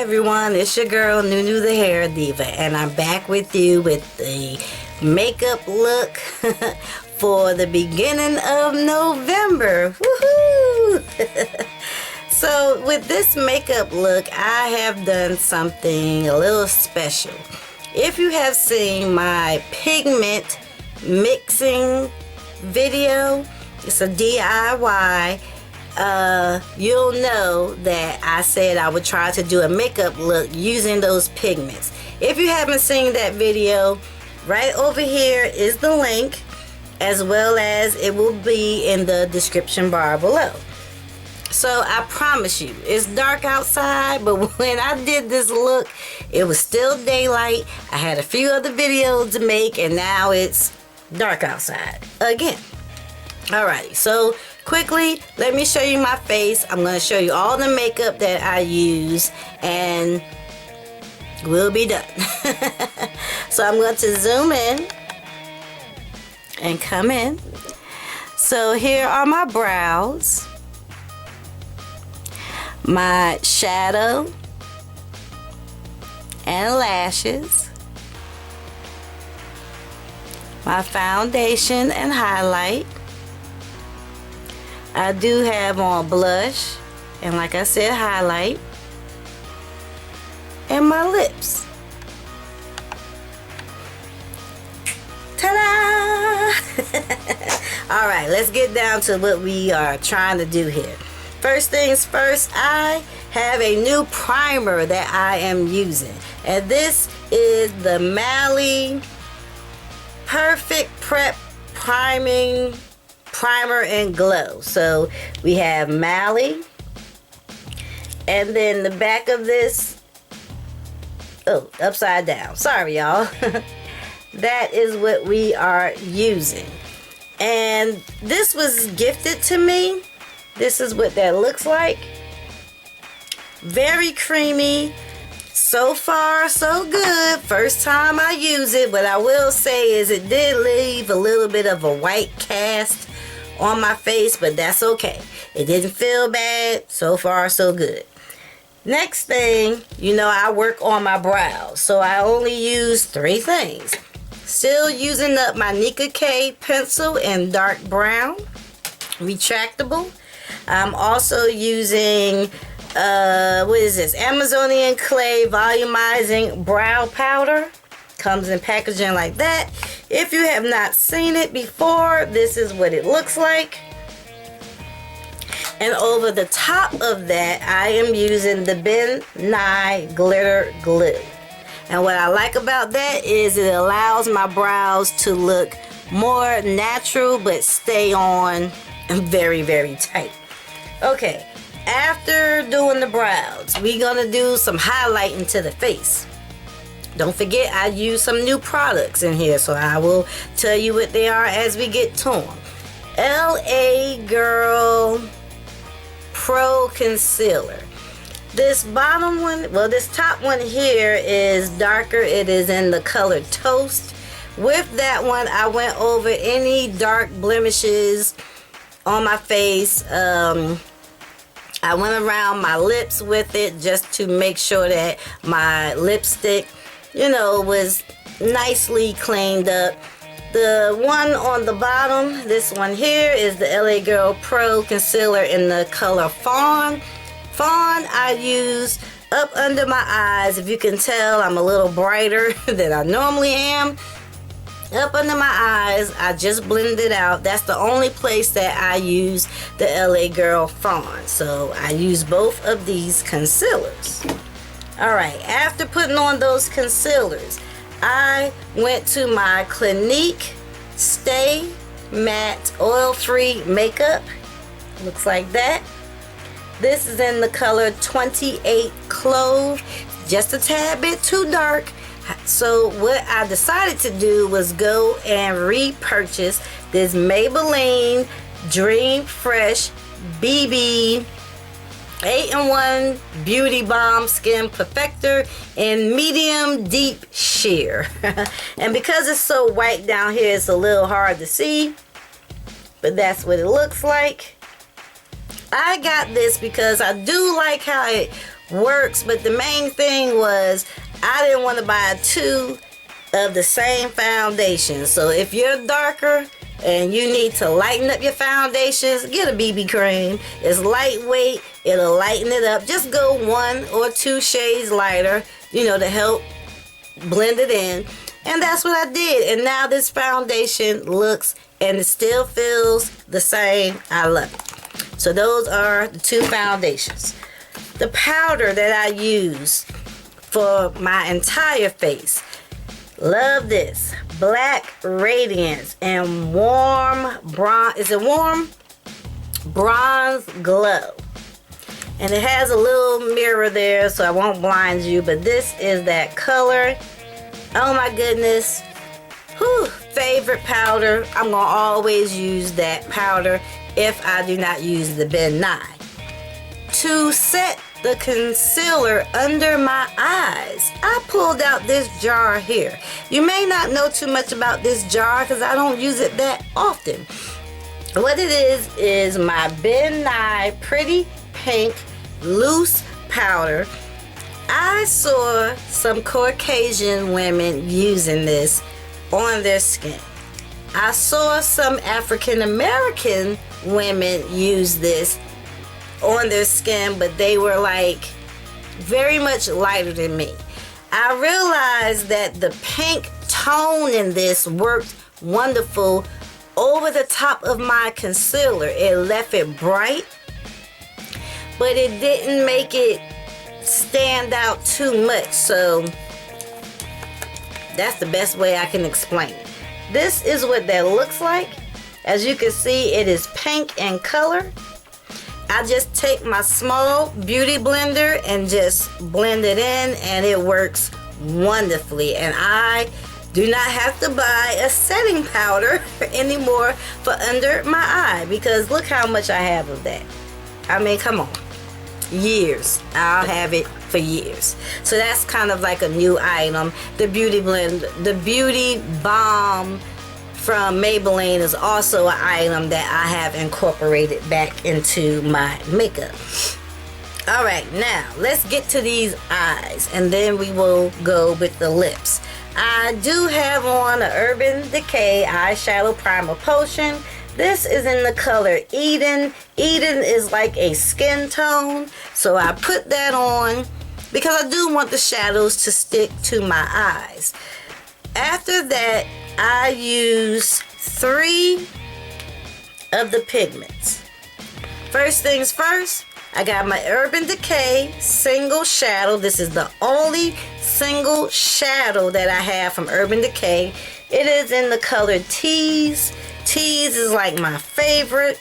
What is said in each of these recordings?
everyone, it's your girl NUENEW the Hair Diva, and I'm back with you with the makeup look for the beginning of November. Woohoo! So with this makeup look, I have done something a little special. If you have seen my pigment mixing video, it's a DIY. You'll know that I said I would try to do a makeup look using those pigments. If you haven't seen that video, right over here is the link, as well as it will be in the description bar below. So I promise you, it's dark outside, but when I did this look, it was still daylight. I had a few other videos to make, and now it's dark outside again. Alrighty, so quickly, let me show you my face. I'm going to show you all the makeup that I use, and we'll be done. So I'm going to zoom in and come in. So here are my brows, my shadow and lashes, my foundation and highlight. I do have on blush, and like I said, highlight, and my lips. Ta-da! Alright, let's get down to what we are trying to do here. First things first, I have a new primer that I am using, and this is the Mally Perfect Prep Priming Primer and Glow. So we have Mally, and then the back of this, oh, upside down, sorry y'all. That is what we are using, and this was gifted to me. This is what that looks like. Very creamy. So far so good. First time I use it. What I will say is it did leave a little bit of a white cast on my face, but that's okay. It didn't feel bad. So far so good. Next thing, you know, I work on my brows, so I only use 3 things. Still using up my Nica pencil in dark brown, retractable. I'm also using what is this, Amazonian Clay volumizing brow powder. Comes in packaging like that. If you have not seen it before, this is what it looks like. And over the top of that, I am using the Ben Nye glitter glue. And what I like about that is it allows my brows to look more natural but stay on very, very tight. Okay, after doing the brows, we're gonna do some highlighting to the face. Don't forget, I use some new products in here, so I will tell you what they are as we get to them. LA Girl Pro Concealer. This bottom one, well, this top one here is darker. It is in the color Toast. With that one, I went over any dark blemishes on my face. I went around my lips with it just to make sure that my lipstick, you know, was nicely cleaned up. The one on the bottom, this one here, is the LA Girl Pro Concealer in the color Fawn. Fawn I use up under my eyes. If you can tell, I'm a little brighter than I normally am. Up under my eyes, I just blend it out. That's the only place that I use the LA Girl Fawn. So I use both of these concealers. Alright, after putting on those concealers, I went to my Clinique Stay Matte Oil-Free Makeup. Looks like that. This is in the color 28 Clove. Just a tad bit too dark. So what I decided to do was go and repurchase this Maybelline Dream Fresh BB 8-in-1 Beauty Balm Skin Perfector in medium deep sheer. And because it's so white down here, it's a little hard to see, but that's what it looks like. I got this because I do like how it works, but the main thing was I didn't want to buy 2 of the same foundation. So if you're darker and you need to lighten up your foundations, get a BB cream. It's lightweight, it'll lighten it up. Just go 1 or 2 shades lighter, you know, to help blend it in. And that's what I did. And now this foundation looks and it still feels the same. I love it. So those are the 2 foundations. The powder that I use for my entire face. Love this. Black Radiance and warm bronze. Is it warm? Bronze Glow. And it has a little mirror there, so I won't blind you. But this is that color. Oh my goodness. Whew. Favorite powder. I'm going to always use that powder if I do not use the Ben Nye. To set the concealer under my eyes, I pulled out this jar here. You may not know too much about this jar because I don't use it that often. What it is my Ben Nye Pretty Pink Loose Powder. I saw some Caucasian women using this on their skin. I saw some African American women use this on their skin, but they were like very much lighter than me. I realized that the pink tone in this worked wonderful over the top of my concealer. It left it bright, but it didn't make it stand out too much. So that's the best way I can explain it. This is what that looks like. As you can see, it is pink in color. I just take my small beauty blender and just blend it in, and it works wonderfully. And I do not have to buy a setting powder anymore for under my eye, because look how much I have of that. I mean, come on. Years. I'll have it for years. So that's kind of like a new item. The beauty blend, the beauty balm from Maybelline is also an item that I have incorporated back into my makeup. Alright, now let's get to these eyes and then we will go with the lips. I do have on an Urban Decay eyeshadow primer potion. This is in the color Eden. Eden is like a skin tone, so I put that on because I do want the shadows to stick to my eyes. After that, I use 3 of the pigments. First things first, I got my Urban Decay single shadow. This is the only single shadow that I have from Urban Decay. It is in the color Tease. Tease is like my favorite.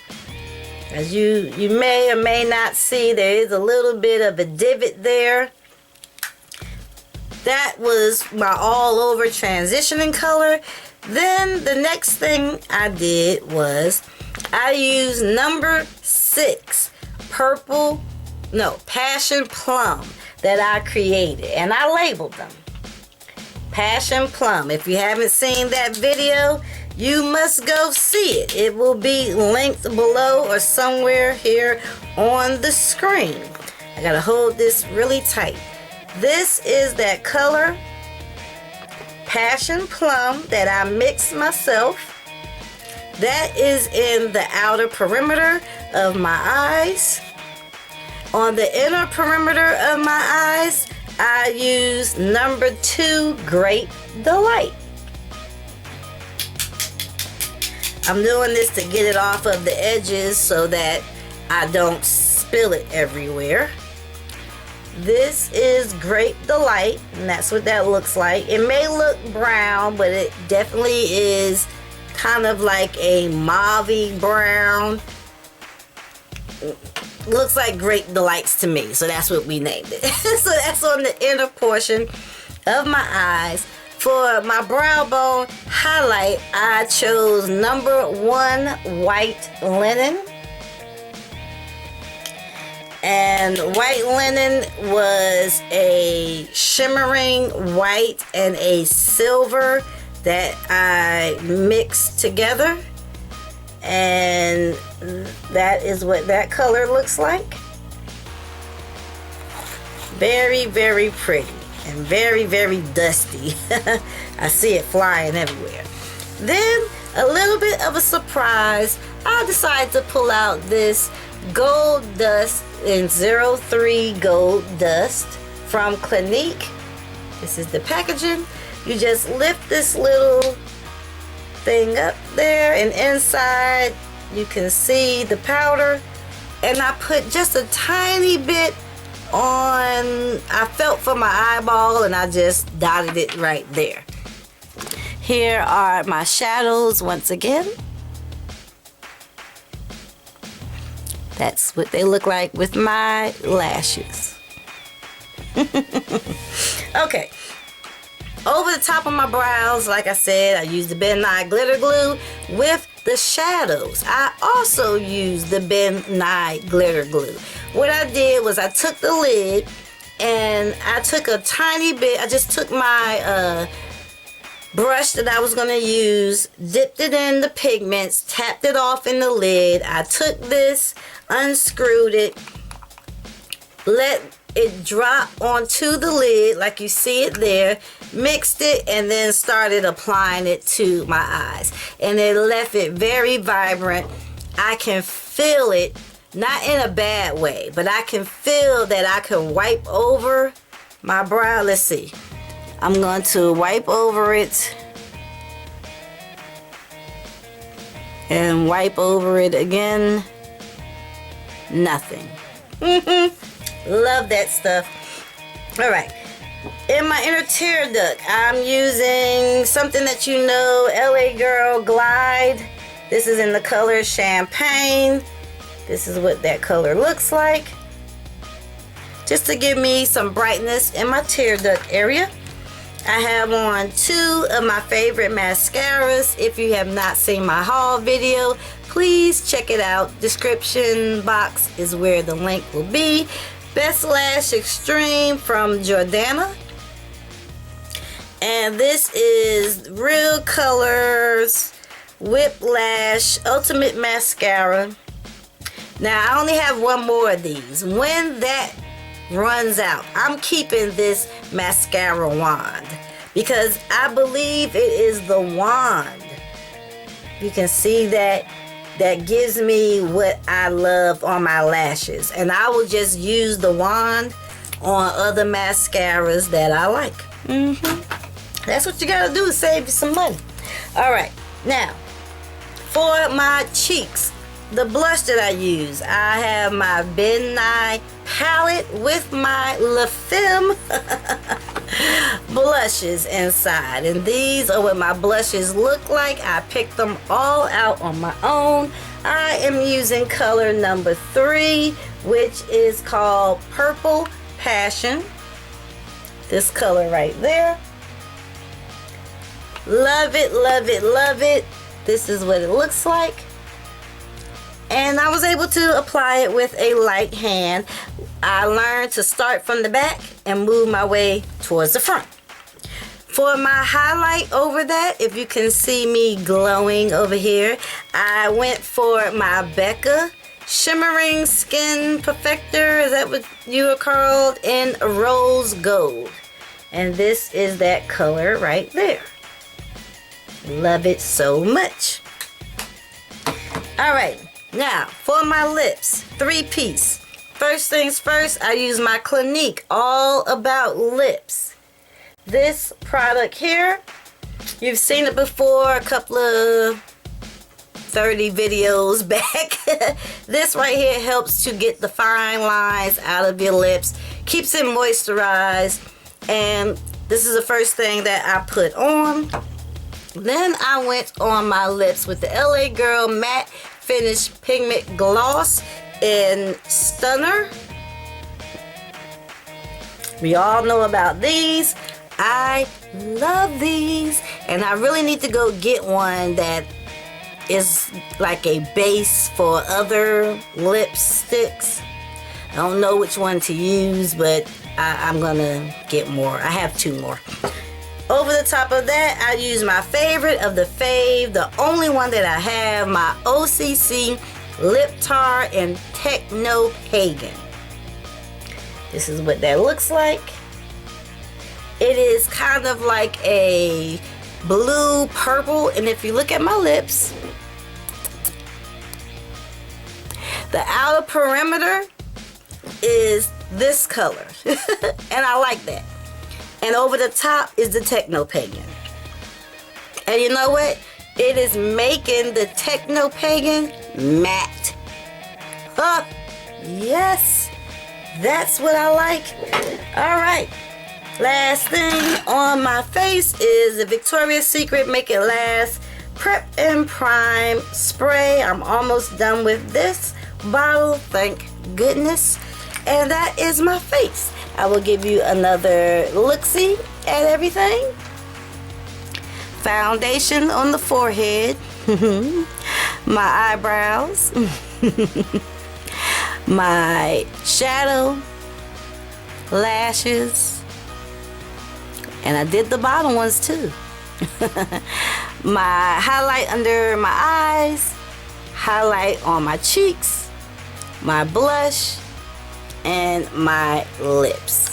As you may or may not see, there is a little bit of a divot there. That was my all over transitioning color. Then the next thing I did was I used number 6 Passion Plum that I created, and I labeled them Passion Plum. If you haven't seen that video, you must go see it. It will be linked below or somewhere here on the screen. I gotta hold this really tight. This is that color Passion Plum that I mixed myself. That is in the outer perimeter of my eyes. On the inner perimeter of my eyes, I use number 2 Great Delight. I'm doing this to get it off of the edges so that I don't spill it everywhere. This is Great Delight, and that's what that looks like. It may look brown, but it definitely is kind of like a mauve-y brown. Looks like Great Delights to me, so that's what we named it. So that's on the inner portion of my eyes. For my brow bone highlight, I chose number 1 White Linen. And White Linen was a shimmering white and a silver that I mixed together. And that is what that color looks like. Very, very pretty and very, very dusty. I see it flying everywhere. Then, a little bit of a surprise, I decided to pull out this Gold Dust in 03 Gold Dust from Clinique. This is the packaging. You just lift this little thing up there, and inside you can see the powder. And I put just a tiny bit on, I felt for my eyeball, and I just dotted it right there. Here are my shadows once again. That's what they look like with my lashes. Okay. Over the top of my brows, like I said, I used the Ben Nye glitter glue. With the shadows, I also used the Ben Nye glitter glue. What I did was I took the lid and I took a tiny bit. I just took my brush that I was going to use, dipped it in the pigments, tapped it off in the lid. I took this, unscrewed it, let it drop onto the lid like you see it there, mixed it, and then started applying it to my eyes. And it left it very vibrant. I can feel it, not in a bad way, but I can feel that I can wipe over my brow. Let's see. I'm going to wipe over it and wipe over it again. Nothing. Love that stuff. Alright, in my inner tear duct, I'm using something that you know, LA Girl Glide. This is in the color Champagne. This is what that color looks like, just to give me some brightness in my tear duct area. I have on 2 of my favorite mascaras. If you have not seen my haul video, please check it out. Description box is where the link will be. Best Lash Extreme from Jordana. And this is Real Colors Whiplash Ultimate Mascara. Now, I only have 1 more of these. When that runs out, I'm keeping this mascara wand because I believe it is the wand. You can see that gives me what I love on my lashes, and I will just use the wand on other mascaras that I like. That's what you gotta do to save you some money. All right, now for my cheeks, the blush that I use, I have my Ben Nye palette with my LaFemme blushes inside, and these are what my blushes look like. I picked them all out on my own. I am using color number 3, which is called Purple Passion. This color right there. Love it, love it, love it. This is what it looks like. And I was able to apply it with a light hand. I learned to start from the back and move my way towards the front. For my highlight over that, if you can see me glowing over here, I went for my Becca Shimmering Skin Perfector. Is that what you are called? In Rose Gold. And this is that color right there. Love it so much. Alright. Now, for my lips, 3-piece. First things first, I use my Clinique All About Lips. This product here, you've seen it before, a couple of 30 videos back. This right here helps to get the fine lines out of your lips, keeps it moisturized, and this is the first thing that I put on. Then I went on my lips with the LA Girl Matte Finish Pigment Gloss in Stunner. We all know about these. I love these, and I really need to go get one that is like a base for other lipsticks. I don't know which one to use, but I'm gonna get more. I have 2 more. Over the top of that, I use my favorite of the fave, the only one that I have, my OCC Lip Tar in Techno Pagan. This is what that looks like. It is kind of like a blue purple, and if you look at my lips, the outer perimeter is this color. And I like that. And over the top is the Techno Pagan. And you know what? It is making the Techno Pagan matte. Huh? Yes. That's what I like. Alright. Last thing on my face is the Victoria's Secret Make It Last Prep and Prime Spray. I'm almost done with this bottle, thank goodness. And that is my face. I will give you another look-see at everything. Foundation on the forehead. My eyebrows. My shadow. Lashes. And I did the bottom ones too. My highlight under my eyes. Highlight on my cheeks. My blush. And my lips.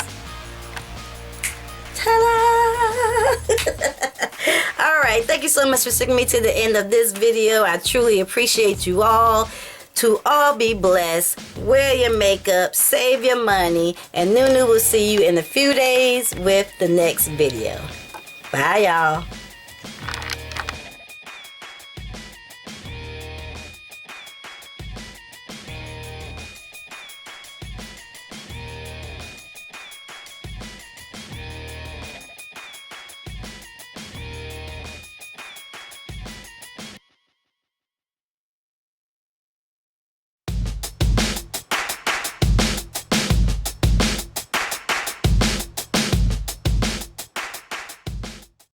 Ta-da! Alright, thank you so much for sticking me to the end of this video. I truly appreciate you all. To all be blessed. Wear your makeup. Save your money. And NUENEW will see you in a few days with the next video. Bye, y'all.